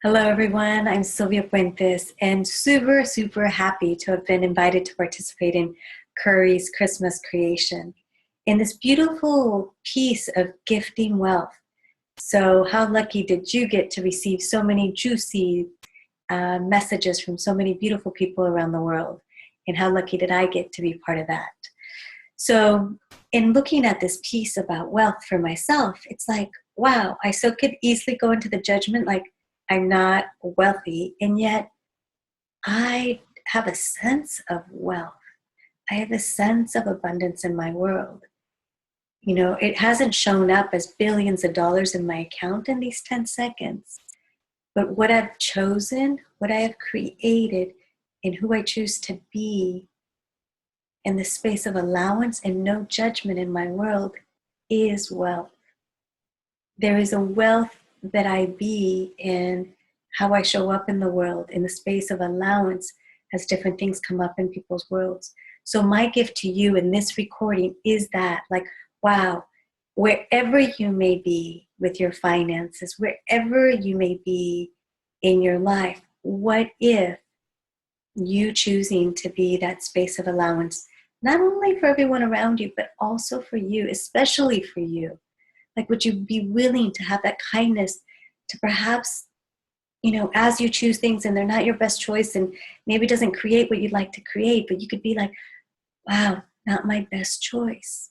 Hello, everyone. I'm Sylvia Puentes and super happy to have been invited to participate in Curry's Christmas creation in this beautiful piece of gifting wealth. So how lucky did you get to receive so many juicy messages from so many beautiful people around the world? And how lucky did I get to be part of that? So in looking at this piece about wealth for myself, it's like, wow, I so could easily go into the judgment like I'm not wealthy, and yet I have a sense of wealth. I have a sense of abundance in my world. You know, it hasn't shown up as billions of dollars in my account in these 10 seconds, but what I've chosen, what I have created, and who I choose to be in the space of allowance and no judgment in my world is wealth. There is a wealth that I be in how I show up in the world, in the space of allowance as different things come up in people's worlds. So my gift to you in this recording is that, like, wow, wherever you may be with your finances, wherever you may be in your life, what if you choosing to be that space of allowance, not only for everyone around you, but also for you, especially for you? Like, would you be willing to have that kindness to perhaps, you know, as you choose things and they're not your best choice and maybe doesn't create what you'd like to create, but you could be like, wow, not my best choice.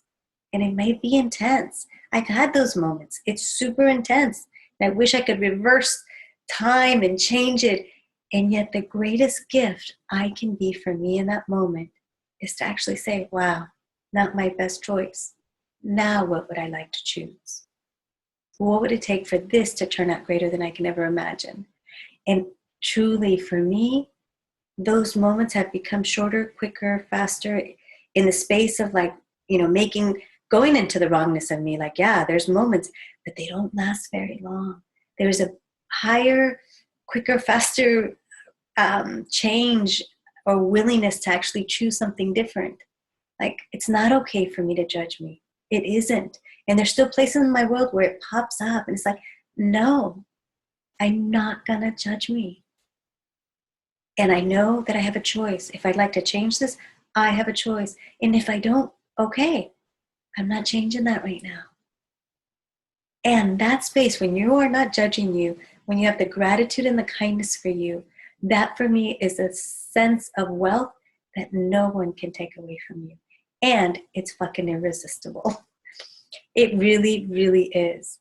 And it may be intense. I've had those moments. It's super intense. And I wish I could reverse time and change it. And yet the greatest gift I can be for me in that moment is to actually say, wow, not my best choice. Now what would I like to choose? What would it take for this to turn out greater than I can ever imagine? And truly for me, those moments have become shorter, quicker, faster in the space of, like, you know, going into the wrongness of me. Like, yeah, there's moments, but they don't last very long. There's a higher, quicker, faster change or willingness to actually choose something different. Like, it's not okay for me to judge me. It isn't. And there's still places in my world where it pops up and it's like, no, I'm not gonna judge me. And I know that I have a choice. If I'd like to change this, I have a choice. And if I don't, okay, I'm not changing that right now. And that space, when you are not judging you, when you have the gratitude and the kindness for you, that for me is a sense of wealth that no one can take away from you. And it's fucking irresistible. It really is.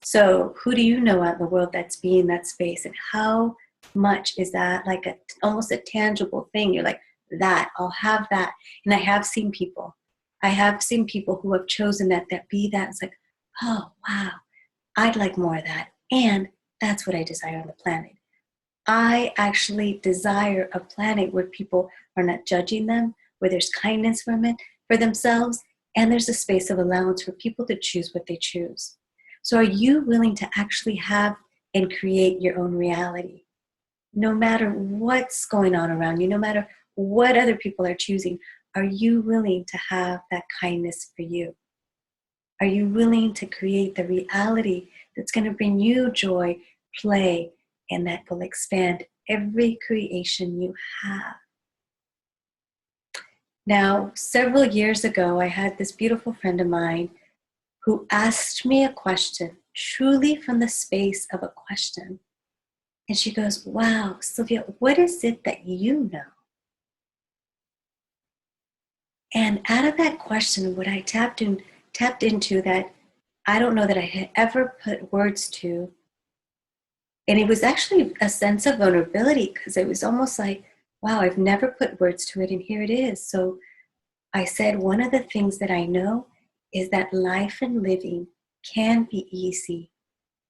So who do you know out in the world that's being that space? And how much is that like almost a tangible thing? You're like, that, I'll have that. And I have seen people who have chosen that be that. It's like, oh, wow, I'd like more of that. And that's what I desire on the planet. I actually desire a planet where people are not judging them, where there's kindness for themselves, and there's a space of allowance for people to choose what they choose. So are you willing to actually have and create your own reality? No matter what's going on around you, no matter what other people are choosing, are you willing to have that kindness for you? Are you willing to create the reality that's going to bring you joy, play, and that will expand every creation you have? Now, several years ago, I had this beautiful friend of mine who asked me a question, truly from the space of a question. And she goes, wow, Sylvia, what is it that you know? And out of that question, what I tapped into that I don't know that I had ever put words to, and it was actually a sense of vulnerability because it was almost like, wow, I've never put words to it, and here it is. So I said, one of the things that I know is that life and living can be easy,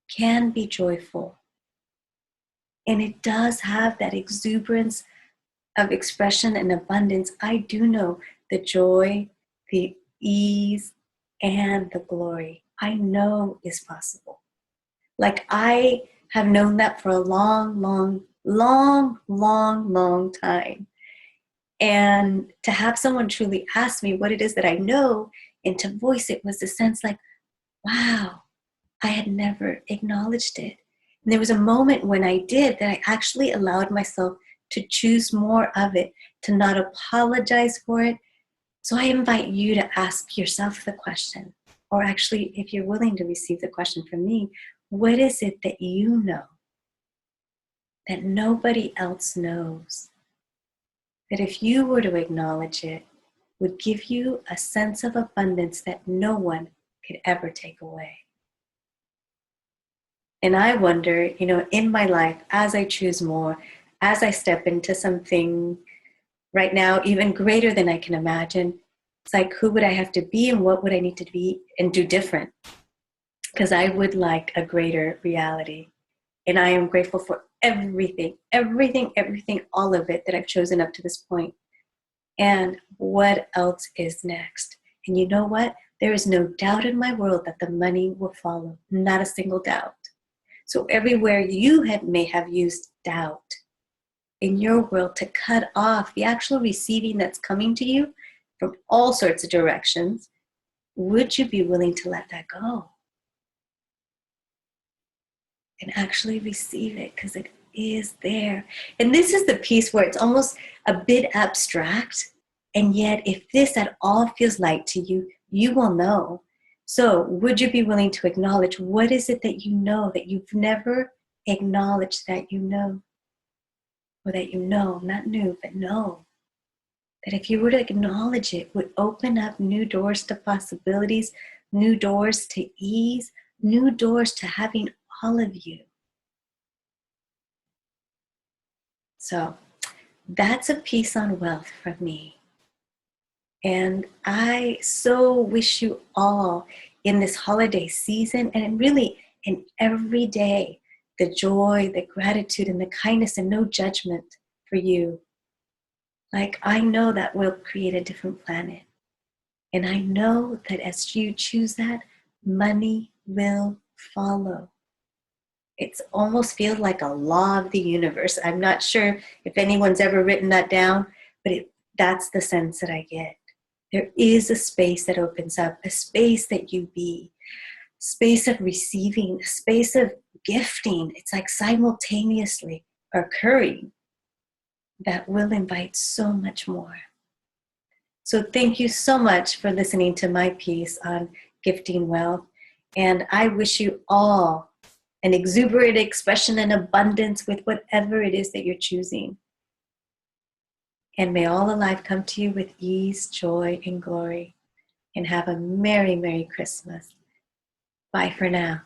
can be joyful. And it does have that exuberance of expression and abundance. I do know the joy, the ease, and the glory. I know is possible. Like, I have known that for a long time. And to have someone truly ask me what it is that I know and to voice it was the sense like, wow, I had never acknowledged it. And there was a moment when I did that I actually allowed myself to choose more of it, to not apologize for it. So I invite you to ask yourself the question, or actually, if you're willing to receive the question from me, what is it that you know that nobody else knows? That if you were to acknowledge it, would give you a sense of abundance that no one could ever take away. And I wonder, in my life, as I choose more, as I step into something right now, even greater than I can imagine, it's like, who would I have to be and what would I need to be and do different? Because I would like a greater reality. And I am grateful for everything, all of it that I've chosen up to this point. And what else is next? And you know what? There is no doubt in my world that the money will follow. Not a single doubt. So everywhere you may have used doubt in your world to cut off the actual receiving that's coming to you from all sorts of directions, would you be willing to let that go? And actually receive it, because it is there. And this is the piece where it's almost a bit abstract. And yet, if this at all feels light to you, you will know. So would you be willing to acknowledge what is it that you know that you've never acknowledged that you know? Or that you know, not knew, but know. That if you were to acknowledge it, would open up new doors to possibilities, new doors to ease, new doors to having all of you. So that's a piece on wealth from me. And I so wish you all in this holiday season, and really in every day, the joy, the gratitude, and the kindness, and no judgment for you. Like, I know that we'll create a different planet. And I know that as you choose that, money will follow. It almost feels like a law of the universe. I'm not sure if anyone's ever written that down, but that's the sense that I get. There is a space that opens up, a space that you be, space of receiving, a space of gifting. It's like simultaneously occurring that will invite so much more. So thank you so much for listening to my piece on gifting wealth. And I wish you all an exuberant expression and abundance with whatever it is that you're choosing. And may all alive come to you with ease, joy, and glory. And have a Merry, Merry Christmas. Bye for now.